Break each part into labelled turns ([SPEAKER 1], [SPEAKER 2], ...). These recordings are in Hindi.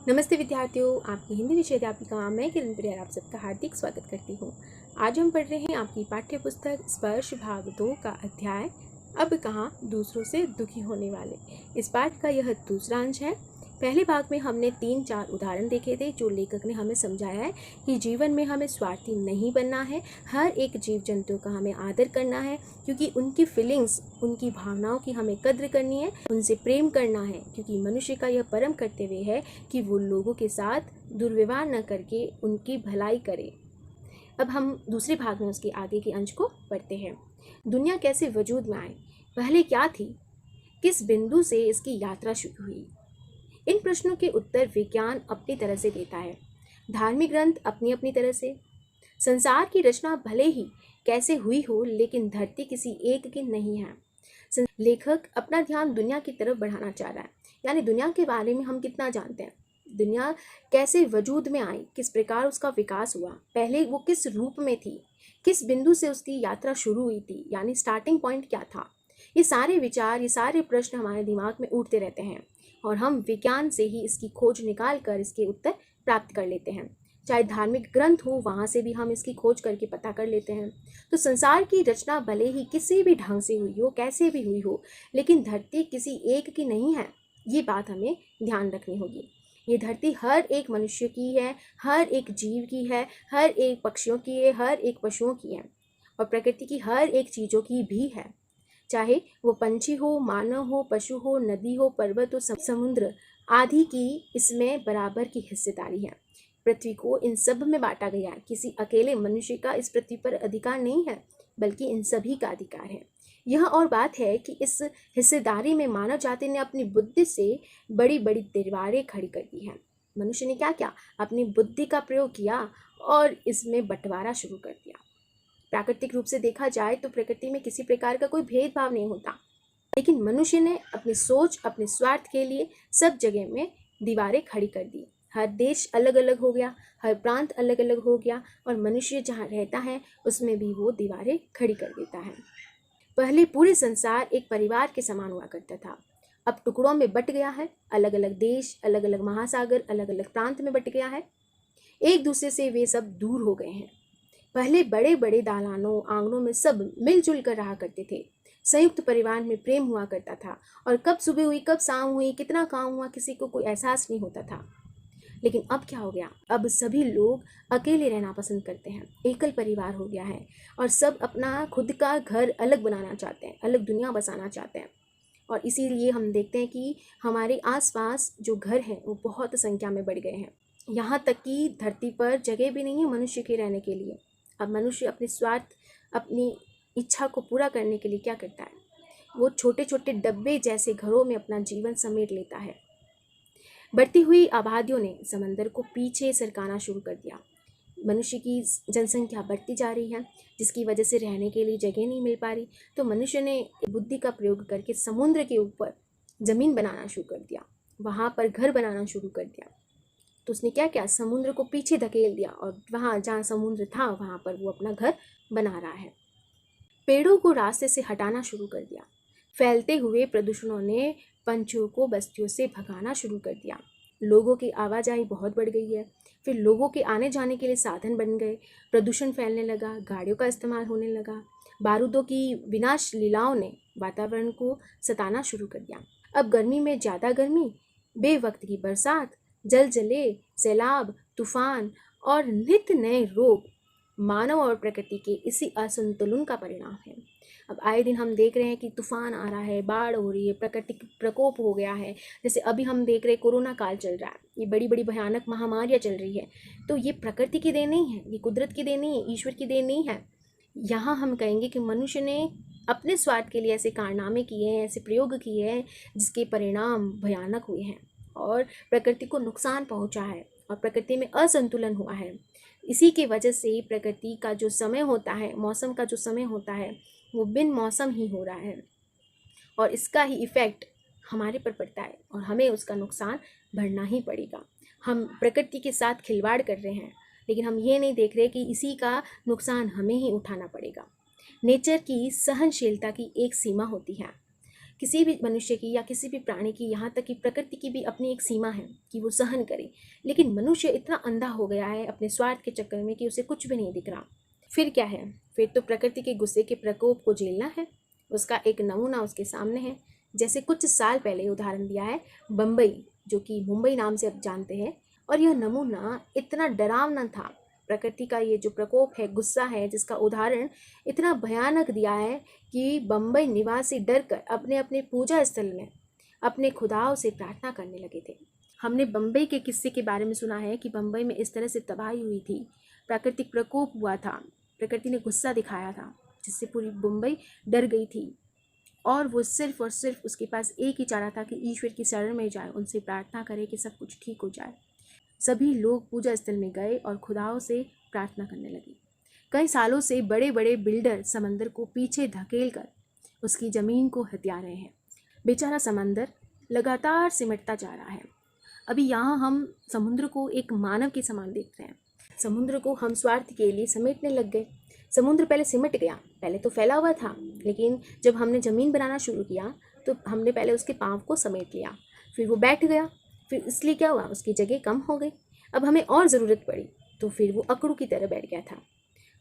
[SPEAKER 1] नमस्ते विद्यार्थियों, आपकी हिंदी विषय अध्यापिका मैं किरण प्रिया आप सबका हार्दिक स्वागत करती हूँ। आज हम पढ़ रहे हैं आपकी पाठ्य पुस्तक स्पर्श भाग 2 का अध्याय अब कहाँ दूसरों से दुखी होने वाले। इस पाठ का यह दूसरा अंश है। पहले भाग में हमने 3-4 उदाहरण देखे थे जो लेखक ने हमें समझाया है कि जीवन में हमें स्वार्थी नहीं बनना है, हर एक जीव जंतु का हमें आदर करना है क्योंकि उनकी फीलिंग्स, उनकी भावनाओं की हमें कद्र करनी है, उनसे प्रेम करना है क्योंकि मनुष्य का यह परम कर्तव्य है कि वो लोगों के साथ दुर्व्यवहार न करके उनकी भलाई करे। अब हम दूसरे भाग में उसके आगे के अंश को पढ़ते हैं। दुनिया कैसे वजूद में आई, पहले क्या थी, किस बिंदु से इसकी यात्रा शुरू हुई। इन प्रश्नों के उत्तर विज्ञान अपनी तरह से देता है, धार्मिक ग्रंथ अपनी अपनी तरह से। संसार की रचना भले ही कैसे हुई हो लेकिन धरती किसी एक की नहीं है। लेखक अपना ध्यान दुनिया की तरफ बढ़ाना चाह रहा है, यानी दुनिया के बारे में हम कितना जानते हैं, दुनिया कैसे वजूद में आई, किस प्रकार उसका विकास हुआ, पहले वो किस रूप में थी, किस बिंदु से उसकी यात्रा शुरू हुई थी, यानी स्टार्टिंग पॉइंट क्या था। ये सारे विचार, ये सारे प्रश्न हमारे दिमाग में उठते रहते हैं और हम विज्ञान से ही इसकी खोज निकाल कर इसके उत्तर प्राप्त कर लेते हैं। चाहे धार्मिक ग्रंथ हो, वहाँ से भी हम इसकी खोज करके पता कर लेते हैं। तो संसार की रचना भले ही किसी भी ढंग से हुई हो, कैसे भी हुई हो, लेकिन धरती किसी एक की नहीं है, ये बात हमें ध्यान रखनी होगी। ये धरती हर एक मनुष्य की है, हर एक जीव की है, हर एक पक्षियों की है, हर एक पशुओं की है और प्रकृति की हर एक चीज़ों की भी है। चाहे वो पंछी हो, मानव हो, पशु हो, नदी हो, पर्वत हो, समुद्र आदि की इसमें बराबर की हिस्सेदारी है। पृथ्वी को इन सब में बांटा गया है। किसी अकेले मनुष्य का इस पृथ्वी पर अधिकार नहीं है, बल्कि इन सभी का अधिकार है। यह और बात है कि इस हिस्सेदारी में मानव जाति ने अपनी बुद्धि से बड़ी बड़ी दीवारें खड़ी कर दी हैं। मनुष्य ने क्या किया, अपनी बुद्धि का प्रयोग किया और इसमें बंटवारा शुरू कर दिया। प्राकृतिक रूप से देखा जाए तो प्रकृति में किसी प्रकार का कोई भेदभाव नहीं होता, लेकिन मनुष्य ने अपनी सोच, अपने स्वार्थ के लिए सब जगह में दीवारें खड़ी कर दी। हर देश अलग अलग हो गया, हर प्रांत अलग अलग हो गया और मनुष्य जहाँ रहता है उसमें भी वो दीवारें खड़ी कर देता है। पहले पूरे संसार एक परिवार के समान हुआ करता था, अब टुकड़ों में बट गया है। अलग अलग देश, अलग अलग महासागर, अलग अलग प्रांत में बट गया है। एक दूसरे से वे सब दूर हो गए हैं। पहले बड़े बड़े दालानों, आंगनों में सब मिलजुल कर रहा करते थे। संयुक्त परिवार में प्रेम हुआ करता था और कब सुबह हुई, कब शाम हुई, कितना काम हुआ, किसी को कोई एहसास नहीं होता था। लेकिन अब क्या हो गया, अब सभी लोग अकेले रहना पसंद करते हैं, एकल परिवार हो गया है और सब अपना खुद का घर अलग बनाना चाहते हैं, अलग दुनिया बसाना चाहते हैं। और इसीलिए हम देखते हैं कि हमारे आसपास जो घर हैं वो बहुत संख्या में बढ़ गए हैं। यहाँ तक कि धरती पर जगह भी नहीं है मनुष्य के रहने के लिए। अब मनुष्य अपने स्वार्थ, अपनी इच्छा को पूरा करने के लिए क्या करता है, वो छोटे छोटे डब्बे जैसे घरों में अपना जीवन समेट लेता है। बढ़ती हुई आबादियों ने समंदर को पीछे सरकाना शुरू कर दिया। मनुष्य की जनसंख्या बढ़ती जा रही है, जिसकी वजह से रहने के लिए जगह नहीं मिल पा रही। तो मनुष्य ने बुद्धि का प्रयोग करके समुद्र के ऊपर ज़मीन बनाना शुरू कर दिया, वहाँ पर घर बनाना शुरू कर दिया। तो उसने क्या किया, समुद्र को पीछे धकेल दिया और वहाँ जहाँ समुद्र था वहाँ पर वो अपना घर बना रहा है। पेड़ों को रास्ते से हटाना शुरू कर दिया। फैलते हुए प्रदूषणों ने पंछियों को बस्तियों से भगाना शुरू कर दिया। लोगों की आवाजाही बहुत बढ़ गई है, फिर लोगों के आने जाने के लिए साधन बन गए, प्रदूषण फैलने लगा, गाड़ियों का इस्तेमाल होने लगा, बारूदों की विनाश लीलाओं ने वातावरण को सताना शुरू कर दिया। अब गर्मी में ज़्यादा गर्मी, बेवक्त की बरसात, जलजले, सैलाब, तूफान और नित्य नए रोग मानव और प्रकृति के इसी असंतुलन का परिणाम है। अब आए दिन हम देख रहे हैं कि तूफान आ रहा है, बाढ़ हो रही है, प्राकृतिक प्रकोप हो गया है। जैसे अभी हम देख रहे हैं कोरोना काल चल रहा है, ये बड़ी बड़ी भयानक महामारियाँ चल रही है। तो ये प्रकृति की देन नहीं है, ये कुदरत की देन नहीं है, ईश्वर की देन नहीं है। यहाँ हम कहेंगे कि मनुष्य ने अपने स्वार्थ के लिए ऐसे कारनामे किए हैं, ऐसे प्रयोग किए हैं जिसके परिणाम भयानक हुए हैं और प्रकृति को नुकसान पहुँचा है और प्रकृति में असंतुलन हुआ है। इसी के वजह से प्रकृति का जो समय होता है, मौसम का जो समय होता है, वो बिन मौसम ही हो रहा है और इसका ही इफ़ेक्ट हमारे पर पड़ता है और हमें उसका नुकसान भरना ही पड़ेगा। हम प्रकृति के साथ खिलवाड़ कर रहे हैं, लेकिन हम ये नहीं देख रहे कि इसी का नुकसान हमें ही उठाना पड़ेगा। नेचर की सहनशीलता की एक सीमा होती है। किसी भी मनुष्य की या किसी भी प्राणी की, यहाँ तक कि प्रकृति की भी अपनी एक सीमा है कि वो सहन करे। लेकिन मनुष्य इतना अंधा हो गया है अपने स्वार्थ के चक्कर में कि उसे कुछ भी नहीं दिख रहा। फिर क्या है, फिर तो प्रकृति के गुस्से के प्रकोप को झेलना है। उसका एक नमूना उसके सामने है। जैसे कुछ साल पहले उदाहरण दिया है बम्बई, जो कि मुंबई नाम से अब जानते हैं, और यह नमूना इतना डरावना था। प्रकृति का ये जो प्रकोप है, गुस्सा है, जिसका उदाहरण इतना भयानक दिया है कि बम्बई निवासी डरकर अपने अपने पूजा स्थल में अपने खुदाओं से प्रार्थना करने लगे थे। हमने बम्बई के किस्से के बारे में सुना है कि बम्बई में इस तरह से तबाही हुई थी, प्राकृतिक प्रकोप हुआ था, प्रकृति ने गुस्सा दिखाया था, जिससे पूरी मुंबई डर गई थी। और वो सिर्फ और सिर्फ उसके पास एक ही चारा था कि ईश्वर की शरण में जाए, उनसे प्रार्थना करे कि सब कुछ ठीक हो जाए। सभी लोग पूजा स्थल में गए और खुदाओं से प्रार्थना करने लगे। कई सालों से बड़े बड़े बिल्डर समंदर को पीछे धकेल कर उसकी ज़मीन को हथिया रहे हैं। बेचारा समंदर लगातार सिमटता जा रहा है। अभी यहाँ हम समुद्र को एक मानव के समान देख रहे हैं। समुद्र को हम स्वार्थ के लिए समेटने लग गए। समुद्र पहले सिमट गया, पहले तो फैला हुआ था, लेकिन जब हमने ज़मीन बनाना शुरू किया तो हमने पहले उसके पाँव को समेट लिया, फिर वो बैठ गया, फिर इसलिए क्या हुआ, उसकी जगह कम हो गई। अब हमें और ज़रूरत पड़ी तो फिर वो अकड़ू की तरह बैठ गया था,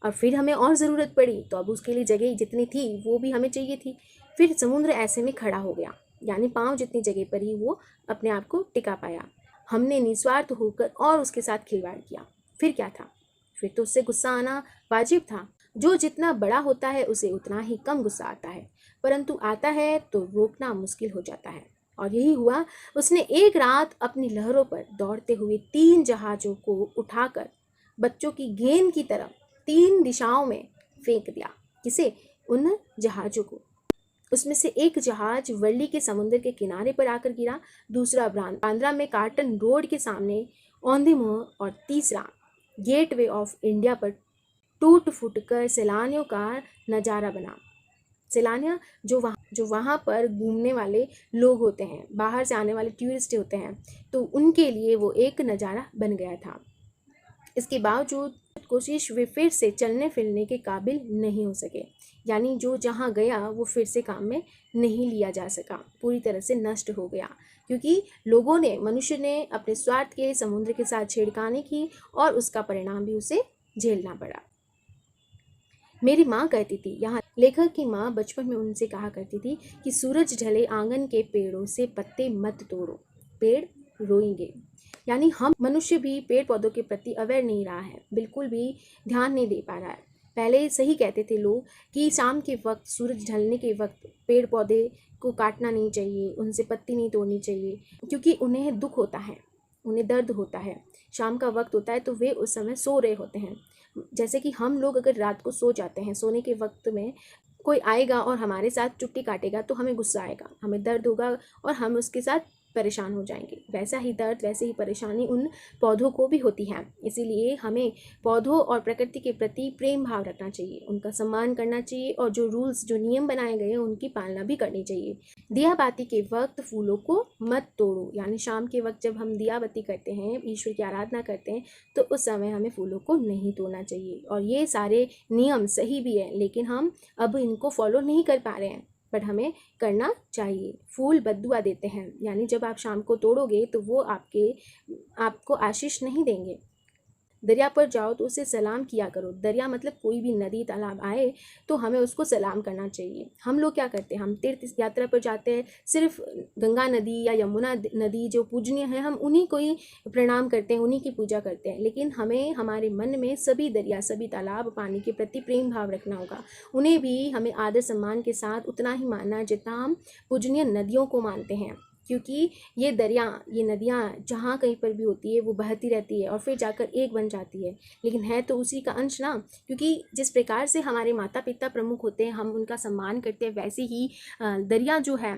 [SPEAKER 1] और फिर हमें और ज़रूरत पड़ी तो अब उसके लिए जगह जितनी थी वो भी हमें चाहिए थी। फिर समुद्र ऐसे में खड़ा हो गया, यानी पाँव जितनी जगह पर ही वो अपने आप को टिका पाया। हमने निस्वार्थ होकर और उसके साथ खिलवाड़ किया। फिर क्या था, फिर तो उससे गुस्सा आना वाजिब था। जो जितना बड़ा होता है उसे उतना ही कम गुस्सा आता है, परंतु आता है तो रोकना मुश्किल हो जाता है। और यही हुआ। उसने एक रात अपनी लहरों पर दौड़ते हुए 3 जहाज़ों को उठाकर बच्चों की गेंद की तरह 3 दिशाओं में फेंक दिया। किसे? उन जहाज़ों को। उसमें से एक जहाज वर्ली के समुद्र के किनारे पर आकर गिरा, दूसरा बांद्रा में कार्टन रोड के सामने औंधे मुंह, और तीसरा गेटवे ऑफ इंडिया पर टूट फूट कर सैलानियों का नज़ारा बना। सैलानियाँ जो वहाँ पर घूमने वाले लोग होते हैं, बाहर से आने वाले टूरिस्ट होते हैं, तो उनके लिए वो एक नज़ारा बन गया था। इसके बावजूद कोशिश वे फिर से चलने फिरने के काबिल नहीं हो सके, यानी जो जहाँ गया वो फिर से काम में नहीं लिया जा सका, पूरी तरह से नष्ट हो गया, क्योंकि मनुष्य ने अपने स्वार्थ के समुद्र के साथ छेड़खानी की और उसका परिणाम भी उसे झेलना पड़ा। मेरी माँ कहती थी, यहाँ लेखक की माँ बचपन में उनसे कहा करती थी कि सूरज ढले आंगन के पेड़ों से पत्ते मत तोड़ो, पेड़ रोएंगे। यानी हम मनुष्य भी पेड़ पौधों के प्रति अवेयर नहीं रहा है, बिल्कुल भी ध्यान नहीं दे पा रहा है। पहले सही कहते थे लोग कि शाम के वक्त, सूरज ढलने के वक्त पेड़ पौधे को काटना नहीं चाहिए, उनसे पत्ती नहीं तोड़नी चाहिए, क्योंकि उन्हें दुख होता है, उन्हें दर्द होता है। शाम का वक्त होता है तो वे उस समय सो रहे होते हैं। जैसे कि हम लोग अगर रात को सो जाते हैं, सोने के वक्त में कोई आएगा और हमारे साथ चुट्टी काटेगा तो हमें गुस्सा आएगा, हमें दर्द होगा और हम उसके साथ परेशान हो जाएंगे। वैसा ही दर्द, वैसे ही परेशानी उन पौधों को भी होती है। इसीलिए हमें पौधों और प्रकृति के प्रति प्रेम भाव रखना चाहिए, उनका सम्मान करना चाहिए, और जो रूल्स, जो नियम बनाए गए हैं उनकी पालना भी करनी चाहिए। दिया बाती के वक्त फूलों को मत तोड़ो, यानी शाम के वक्त जब हम दिया बत्ती करते हैं, ईश्वर की आराधना करते हैं, तो उस समय हमें फूलों को नहीं तोड़ना चाहिए। और ये सारे नियम सही भी है, लेकिन हम अब इनको फॉलो नहीं कर पा रहे हैं, बट हमें करना चाहिए। फूल बद्दुआ देते हैं, यानी जब आप शाम को तोड़ोगे तो वो आपको आशीष नहीं देंगे। दरिया पर जाओ तो उसे सलाम किया करो। दरिया मतलब कोई भी नदी तालाब आए तो हमें उसको सलाम करना चाहिए। हम लोग क्या करते हैं, हम तीर्थ यात्रा पर जाते हैं, सिर्फ गंगा नदी या यमुना नदी जो पूजनीय है, हम उन्हीं को ही प्रणाम करते हैं, उन्हीं की पूजा करते हैं। लेकिन हमें हमारे मन में सभी दरिया, सभी तालाब, पानी के प्रति प्रेम भाव रखना होगा। उन्हें भी हमें आदर सम्मान के साथ उतना ही मानना है जितना हम पूजनीय नदियों को मानते हैं, क्योंकि ये नदियाँ जहाँ कहीं पर भी होती है वो बहती रहती है और फिर जाकर एक बन जाती है, लेकिन है तो उसी का अंश ना। क्योंकि जिस प्रकार से हमारे माता पिता प्रमुख होते हैं, हम उनका सम्मान करते हैं, वैसे ही दरिया जो है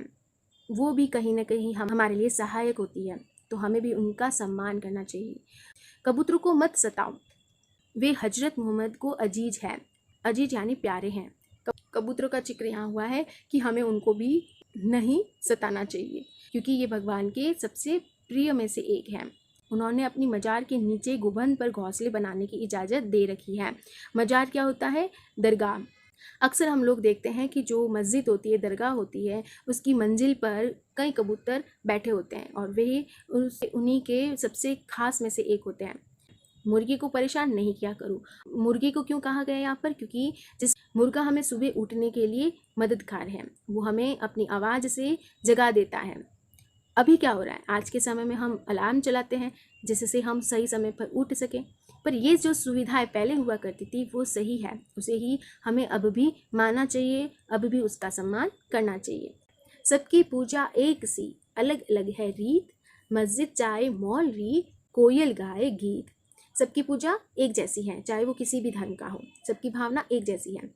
[SPEAKER 1] वो भी कहीं ना कहीं हमारे लिए सहायक होती है, तो हमें भी उनका सम्मान करना चाहिए। कबूतरों को मत सताओ, वे हजरत मोहम्मद को अजीज है। अजीज यानी प्यारे हैं। कबूतरों का जिक्र यहाँ हुआ है कि हमें उनको भी नहीं सताना चाहिए, क्योंकि ये भगवान के सबसे प्रिय में से एक है। उन्होंने अपनी मजार के नीचे गुंबद पर घोंसले बनाने की इजाज़त दे रखी है। मजार क्या होता है? दरगाह। अक्सर हम लोग देखते हैं कि जो मस्जिद होती है, दरगाह होती है, उसकी मंजिल पर कई कबूतर बैठे होते हैं और वे उन्हीं के सबसे खास में से एक होते हैं। मुर्गी को परेशान नहीं किया करो। मुर्गी को क्यों कहा गया यहाँ पर? क्योंकि जिस मुर्गा हमें सुबह उठने के लिए मददगार है, वो हमें अपनी आवाज़ से जगा देता है। अभी क्या हो रहा है, आज के समय में हम अलार्म चलाते हैं जिससे हम सही समय पर उठ सकें, पर ये जो सुविधाएं पहले हुआ करती थी वो सही है, उसे ही हमें अब भी मानना चाहिए, अब भी उसका सम्मान करना चाहिए। सबकी पूजा एक सी, अलग अलग है रीत, मस्जिद चाहे मौलवी, कोयल गाए गीत। सबकी पूजा एक जैसी है, चाहे वो किसी भी धर्म का हो, सबकी भावना एक जैसी है।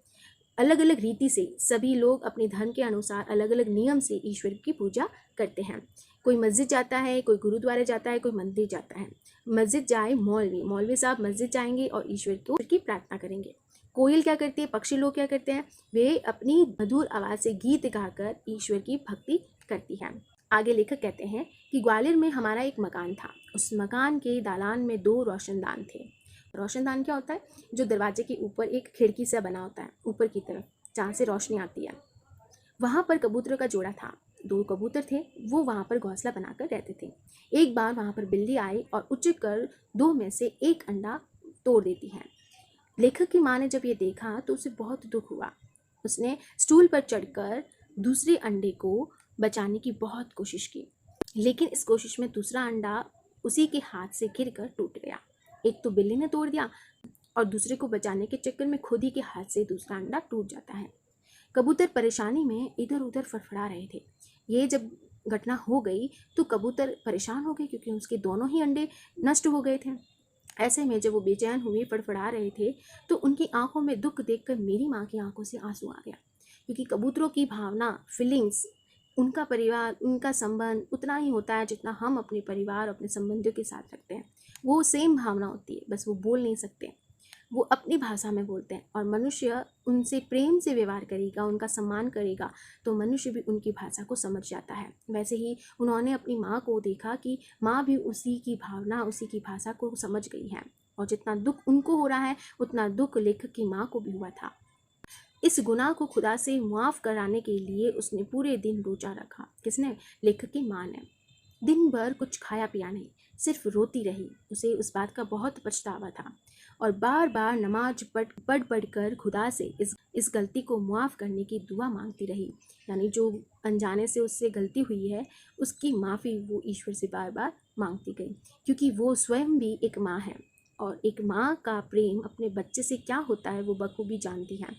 [SPEAKER 1] अलग अलग रीति से सभी लोग अपने धर्म के अनुसार अलग अलग नियम से ईश्वर की पूजा करते हैं। कोई मस्जिद जाता है, कोई गुरुद्वारे जाता है, कोई मंदिर जाता है। मस्जिद जाए मौलवी, मौलवी साहब मस्जिद जाएंगे और ईश्वर की प्रार्थना करेंगे। कोयल क्या करती है, पक्षी लोग क्या करते हैं, वे अपनी मधुर आवाज़ से गीत गाकर ईश्वर की भक्ति करती है। आगे लेखक कहते हैं कि ग्वालियर में हमारा एक मकान था। उस मकान के दालान में 2 रोशनदान थे। रोशनदान क्या होता है? जो दरवाजे के ऊपर एक खिड़की से बना होता है ऊपर की तरफ, जहाँ से रोशनी आती है। वहाँ पर कबूतरों का जोड़ा था। 2 कबूतर थे, वो वहाँ पर घोंसला बनाकर रहते थे। एक बार वहाँ पर बिल्ली आई और उचक कर 2 में से एक अंडा तोड़ देती है। लेखक की माँ ने जब ये देखा तो उसे बहुत दुख हुआ। उसने स्टूल पर चढ़कर दूसरे अंडे को बचाने की बहुत कोशिश की, लेकिन इस कोशिश में दूसरा अंडा उसी के हाथ से गिरकर टूट गया। एक तो बिल्ली ने तोड़ दिया और दूसरे को बचाने के चक्कर में खुद ही के हाथ से दूसरा अंडा टूट जाता है। कबूतर परेशानी में इधर उधर फड़फड़ा रहे थे। ये जब घटना हो गई तो कबूतर परेशान हो गए, क्योंकि उसके दोनों ही अंडे नष्ट हो गए थे। ऐसे में जब वो बेचैन हुए, फड़फड़ा रहे थे, तो उनकी आंखों में दुख देखकर मेरी माँ की आंखों से आंसू आ गया। क्योंकि कबूतरों की भावना, फीलिंग्स, उनका परिवार, उनका संबंध उतना ही होता है जितना हम अपने परिवार, अपने संबंधियों के साथ रखते हैं। वो सेम भावना होती है, बस वो बोल नहीं सकते, वो अपनी भाषा में बोलते हैं। और मनुष्य उनसे प्रेम से व्यवहार करेगा, उनका सम्मान करेगा, तो मनुष्य भी उनकी भाषा को समझ जाता है। वैसे ही उन्होंने अपनी माँ को देखा कि माँ भी उसी की भावना, उसी की भाषा को समझ गई है, और जितना दुख उनको हो रहा है उतना दुख लेखक की माँ को भी हुआ था। इस गुनाह को खुदा से माफ़ कराने के लिए उसने पूरे दिन रोजा रखा। किसने? लेखक की माँ ने। दिन भर कुछ खाया पिया नहीं, सिर्फ रोती रही। उसे उस बात का बहुत पछतावा था और बार बार नमाज पढ़ कर खुदा से इस गलती को माफ़ करने की दुआ मांगती रही। यानी जो अनजाने से उससे गलती हुई है, उसकी माफ़ी वो ईश्वर से बार बार मांगती गई, क्योंकि वो स्वयं भी एक माँ है और एक माँ का प्रेम अपने बच्चे से क्या होता है वो बखूबी जानती है।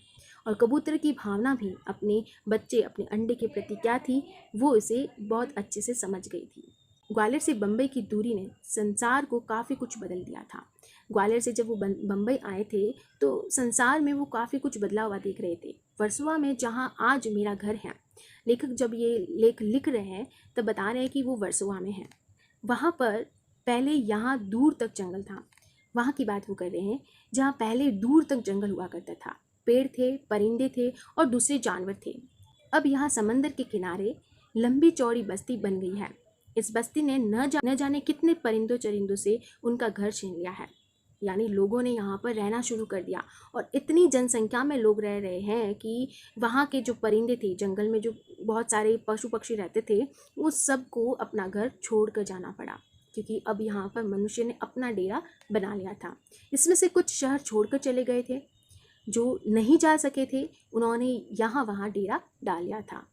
[SPEAKER 1] और कबूतर की भावना भी अपने बच्चे, अपने अंडे के प्रति क्या थी, वो इसे बहुत अच्छे से समझ गई थी। ग्वालियर से बम्बई की दूरी ने संसार को काफ़ी कुछ बदल दिया था। ग्वालियर से जब वो बम्बई आए थे तो संसार में वो काफ़ी कुछ बदला हुआ देख रहे थे। वर्सोवा में, जहाँ आज मेरा घर है, लेखक जब ये लेख लिख रहे हैं तब बता रहे हैं कि वो वर्सोवा में है। वहाँ पर पहले यहाँ दूर तक जंगल था। वहाँ की बात वो कर रहे हैं जहाँ पहले दूर तक जंगल हुआ करता था, पेड़ थे, परिंदे थे और दूसरे जानवर थे। अब यहाँ समंदर के किनारे लंबी चौड़ी बस्ती बन गई है। इस बस्ती ने न जाने कितने परिंदों चरिंदों से उनका घर छीन लिया है। यानी लोगों ने यहाँ पर रहना शुरू कर दिया और इतनी जनसंख्या में लोग रह रहे हैं कि वहाँ के जो परिंदे थे, जंगल में जो बहुत सारे पशु पक्षी रहते थे, वो सबको अपना घर छोड़ कर जाना पड़ा, क्योंकि अब यहाँ पर मनुष्य ने अपना डेरा बना लिया था। इसमें से कुछ शहर छोड़कर चले गए थे, जो नहीं जा सके थे उन्होंने यहाँ वहाँ डेरा डाल लिया था।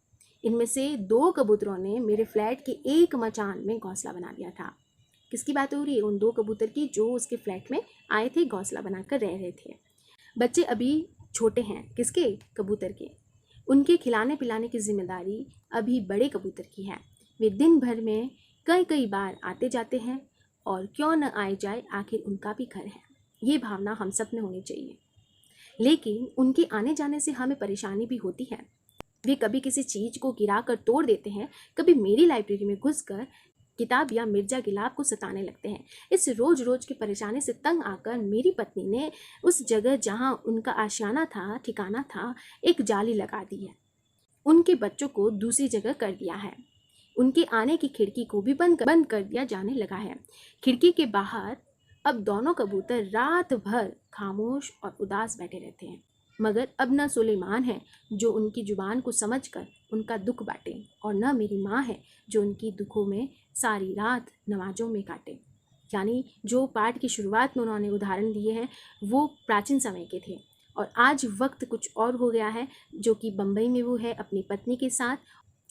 [SPEAKER 1] इनमें से 2 कबूतरों ने मेरे फ्लैट के एक मचान में घोंसला बना लिया था। किसकी बात हो रही है? उन 2 कबूतर की जो उसके फ्लैट में आए थे, घोंसला बनाकर रह रहे थे। बच्चे अभी छोटे हैं, किसके? कबूतर के। उनके खिलाने पिलाने की जिम्मेदारी अभी बड़े कबूतर की है। वे दिन भर में कई बार आते जाते हैं और क्यों न आए जाए, आखिर उनका भी घर है। ये भावना हम सब में होनी चाहिए। लेकिन उनके आने जाने से हमें परेशानी भी होती है। वे कभी किसी चीज़ को गिरा कर तोड़ देते हैं, कभी मेरी लाइब्रेरी में घुसकर किताब या मिर्जा गिलाब को सताने लगते हैं। इस रोज रोज की परेशानी से तंग आकर मेरी पत्नी ने उस जगह जहां उनका आशियाना था, ठिकाना था, एक जाली लगा दी है। उनके बच्चों को दूसरी जगह कर दिया है। उनके आने की खिड़की को भी बंद कर दिया जाने लगा है। खिड़की के बाहर अब दोनों कबूतर रात भर खामोश और उदास बैठे रहते हैं। मगर अब न सुलेमान है जो उनकी जुबान को समझकर उनका दुख बांटे, और न मेरी माँ है जो उनकी दुखों में सारी रात नमाजों में काटे। यानी जो पाठ की शुरुआत में उन्होंने उदाहरण दिए हैं वो प्राचीन समय के थे, और आज वक्त कुछ और हो गया है, जो कि बम्बई में वो है अपनी पत्नी के साथ।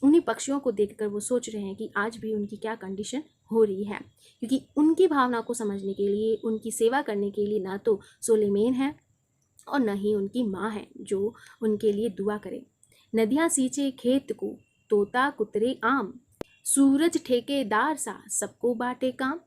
[SPEAKER 1] उन्हीं पक्षियों को देखकर वो सोच रहे हैं कि आज भी उनकी क्या कंडीशन हो रही है, क्योंकि उनकी भावना को समझने के लिए, उनकी सेवा करने के लिए ना तो सुलेमान है और न ही उनकी माँ है जो उनके लिए दुआ करे। नदियाँ सींचे खेत को, तोता कुतरे आम, सूरज ठेकेदार सा सबको बांटे काम।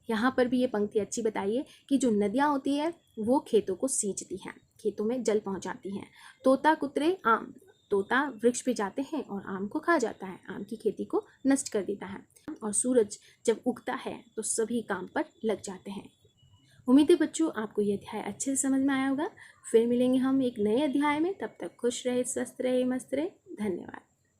[SPEAKER 1] यहाँ पर भी ये पंक्ति अच्छी बताइए कि जो नदियाँ होती है वो खेतों को सींचती हैं, खेतों में जल पहुँचाती हैं। तोता कुतरे आम, तोता वृक्ष पे जाते हैं और आम को खा जाता है, आम की खेती को नष्ट कर देता है। और सूरज जब उगता है तो सभी काम पर लग जाते हैं। उम्मीद है बच्चों आपको ये अध्याय अच्छे से समझ में आया होगा। फिर मिलेंगे हम एक नए अध्याय में, तब तक खुश रहे, स्वस्थ रहे, मस्त रहे। धन्यवाद।